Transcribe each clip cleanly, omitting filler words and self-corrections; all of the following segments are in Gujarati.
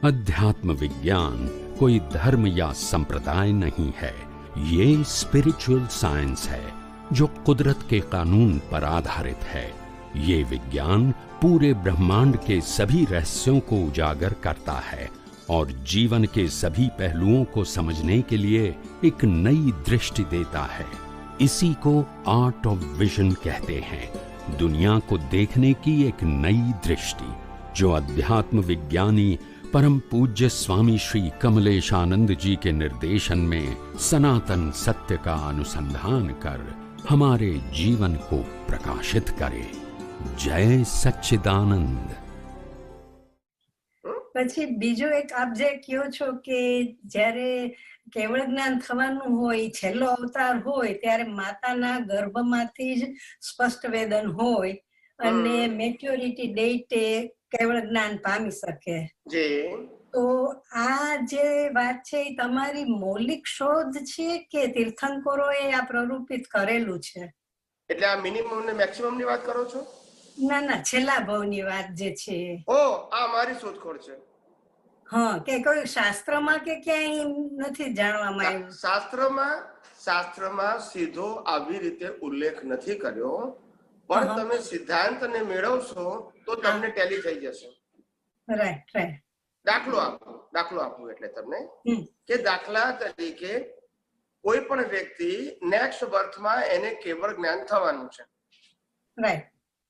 अध्यात्म विज्ञान कोई धर्म या संप्रदाय नहीं है, ये स्पिरिचुअल साइंस है जो कुदरत के कानून पर आधारित है। ये विज्ञान पूरे ब्रह्मांड के सभी रहस्यों को उजागर करता है और जीवन के सभी पहलुओं को समझने के लिए एक नई दृष्टि देता है। इसी को आर्ट ऑफ विजन कहते हैं, दुनिया को देखने की एक नई दृष्टि, जो अध्यात्म विज्ञानी परम पूज्य स्वामी श्री कमलेशानंद जी के निर्देशन में सनातन सत्य का अनुसंधान कर हमारे जीवन को प्रकाशित करे। जय सच्चिदानंद। પછી બીજો એક આપ જે કહો છો કે જ્યારે કેવળ જ્ઞાન થવાનું હોય, છેલ્લો અવતાર હોય ત્યારે માતાના ગર્ભમાંથી જ સ્પષ્ટ વેદન હોય અને મેચ્યોરિટી ડેટે કેવળ જ્ઞાન પામી શકે જી। તો આ જે વાત છે એ તમારી મૌલિક શોધ છે કે તીર્થંકરોએ આ પ્રરૂપિત કરેલું છે? એટલે આ મિનિમમ ને મેક્સિમમ ની વાત કરો છો? ના ના, છેલ્લા ભાવની વાત જે છે। ઓ, આ મારી શોધખોળ છે। હા, કે કોઈ શાસ્ત્રમાં કે ક્યાંય નથી જાણવામાં આવ્યું? શાસ્ત્રમાં સીધો આવી રીતે ઉલ્લેખ નથી કર્યો, પણ તમે સિદ્ધાંતને મેળવશો તો તમને ટેલી થઈ જશે। Right right. દાખલો આપું એટલે તમને કે દાખલા તરીકે કોઈ પણ વ્યક્તિ નેક્સ્ટ બર્થમાં એને કેવળ જ્ઞાન થવાનું છે, રાઈટ,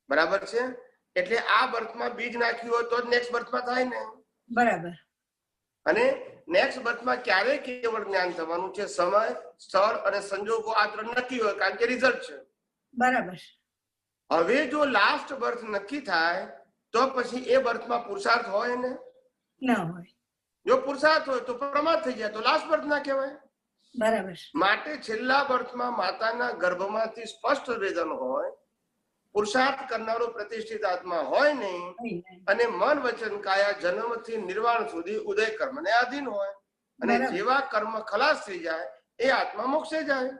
બરાબર છે? એટલે આ બર્થમાં બીજ નાખ્યું હોય તો જ નેક્સ્ટ બર્થમાં થાય ને, બરાબર? અને નેક્સ્ટ બર્થમાં ક્યારે કેવળ જ્ઞાન થવાનું છે, સમય, સ્થળ અને સંજોગો આ ત્રણ નક્કી હોય, કારણ કે રિઝલ્ટ છે, બરાબર? હવે જો લાસ્ટ બર્થ નક્કી થાય તો પછી એ બર્થમાં પુરુષાર્થ હોય ને? ના હોય। જો પુરુષાર્થ હોય તો પ્રમાદ થઈ જાય, તો લાસ્ટ બર્થ ના કહેવાય, બરાબર? માટે છેલ્લા બર્થમાં માતાના ગર્ભમાંથી સ્પષ્ટ વેદન હોય, પુરુષાર્થ કરનારો પ્રતિષ્ઠિત આત્મા હોય નહીં, અને મન વચન કાયા જન્મથી નિર્વાણ સુધી ઉદય કર્મને આધીન હોય, અને જેવા કર્મ ખલાસ થઈ જાય એ આત્મા મોક્ષે જાય।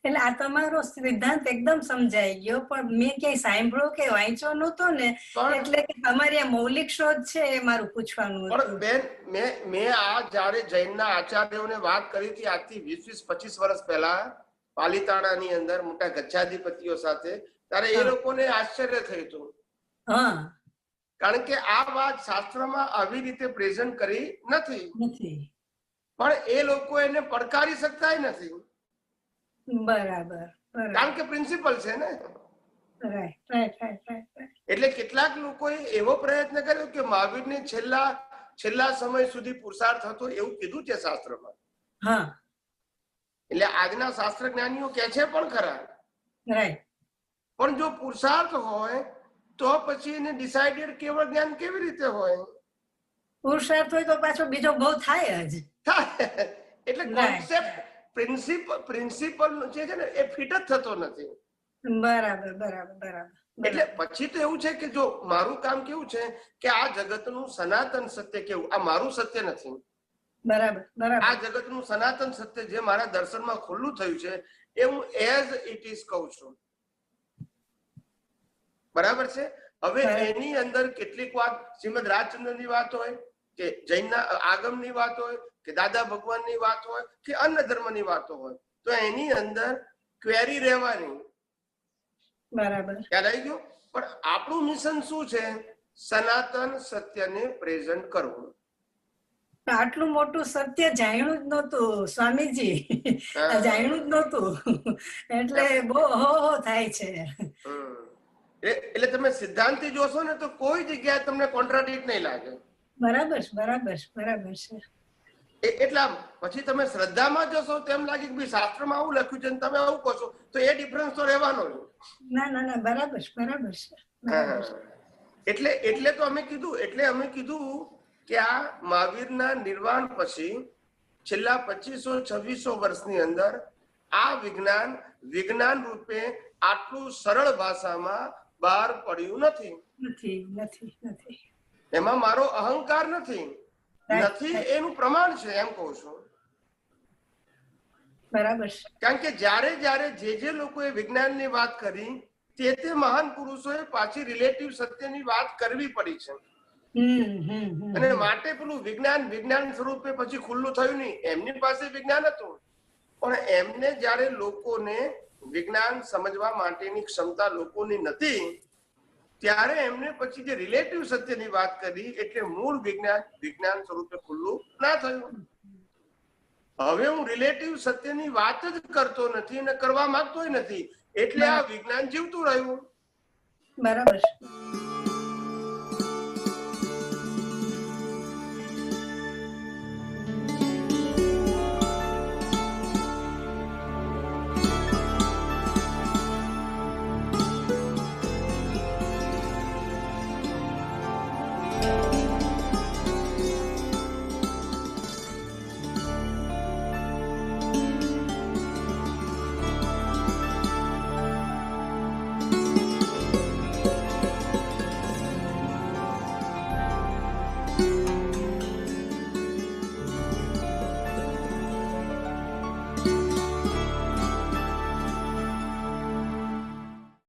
એટલે આ તમારો સિદ્ધાંત એકદમ સમજાઈ ગયો, પણ મેં ક્યાંય સાંભળ્યો કે વાંચ્યો નહોતો ને, એટલે કે તમારી આ મૌલિક શોધ છે એ મારું પૂછવાનું હતું। પણ બેન, મેં આ જ્યારે જૈનના આચાર્યોને વાત કરી હતી આજથી 20-25 વર્ષ પહેલા પાલિતાણાની અંદર મોટા ગચ્છાધિપતિઓ સાથે, ત્યારે એ લોકોને આશ્ચર્ય થયું હતું, કારણ કે આ વાત શાસ્ત્રમાં આવી રીતે પ્રેઝન્ટ કરી નથી, પણ એ લોકો એને પડકારી શકતા નથી, બરાબર? કારણ કે પ્રિન્સિપલ છે ને। એટલે કેટલાક લોકોએ એવો પ્રયત્ન કર્યો કે મહાવીરને છેલ્લા સમય સુધી પુરુષાર્થ હતો એવું કીધું છે શાસ્ત્રમાં। એટલે આજના શાસ્ત્ર જ્ઞાનીઓ કે છે પણ ખરા, પણ જો પુરુષાર્થ હોય તો પછી એને ડિસાઇડેડ કેવળ જ્ઞાન કેવી રીતે હોય? પુરુષાર્થ હોય તો પાછો બીજો ભાવ થાય જ। એટલે કોન્સેપ્ટ પ્રિન્સિપલ જે છે ને એ ફિટ જ થતો નથી। બરાબર બરાબર બરાબર। એટલે પછી તો એવું છે કે જો મારું કામ કેવું છે કે આ જગતનું સનાતન સત્ય કેવું, આ મારું સત્ય નથી, બરાબર બરાબર? આ જગતનું સનાતન સત્ય જે મારા દર્શનમાં ખુલ્લું થયું છે એ હું એઝ ઇટ ઇઝ કહું છું, બરાબર છે? હવે એની અંદર કેટલીક વાત શ્રીમદ રાજચંદ્રની વાત હોય કે જૈનના આગમની વાત હોય કે દાદા ભગવાનની વાત હોય કે અન્ય ધર્મની વાતો હોય, તો એની અંદર ક્વેરી રહેવાની, બરાબર? ખ્યાલ આવી ગયો? પણ આપણું મિશન શું છે? સનાતન સત્યને પ્રેઝન્ટ કરવું। આટલું મોટું સત્ય જાણ્યું જ નહોતું સ્વામીજી, જાણ્યું જ નહોતું, એટલે બહુ હો થાય છે। એટલે તમે સિદ્ધાંતિ જોશો ને તો કોઈ જગ્યાએ તમને કોન્ટ્રાડિક્ટ નહીં લાગે, બરાબર બરાબર બરાબર છે। એટલા પછી તમે શ્રદ્ધામાં જશો તો એમ લાગે કે શાસ્ત્રમાં આવું લખ્યું છે તમે આવું કહો છો, તો એ ડિફરન્સ તો રહેવાનો જ। ના ના ના, બરાબર બરાબર છે। એટલે તો અમે કીધું કે આ મહાવીરના નિર્વાણ પછી છેલ્લા 2500-2600 વર્ષની અંદર આ વિજ્ઞાન રૂપે આટલું સરળ ભાષામાં બહાર પડ્યું નથી। એમાં મારો અહંકાર નથી એનું પ્રમાણ છે, એમ કહું છું, બરાબર? કારણ કે જ્યારે જે લોકોએ વિજ્ઞાનની વાત કરી તે મહાન પુરુષોએ પાછી રિલેટિવ સત્યની વાત કરવી પડી છે। અને માટે પેલું વિજ્ઞાન સ્વરૂપે પછી ખુલ્લું થયું નહીં. એમની પાસે વિજ્ઞાન હતું, પણ એમને જ્યારે લોકોને વિજ્ઞાન સમજવા માટેની ક્ષમતા લોકોની નથી, ત્યારે એમને પછી જે રિલેટિવ સત્યની વાત કરી, એટલે મૂળ વિજ્ઞાન સ્વરૂપે ખુલ્લું ના થયું. હવે હું રિલેટિવ સત્યની વાત જ કરતો નથી અને કરવા માંગતોય નથી, એટલે આ વિજ્ઞાન જીવતું રહ્યું. બરાબર છે.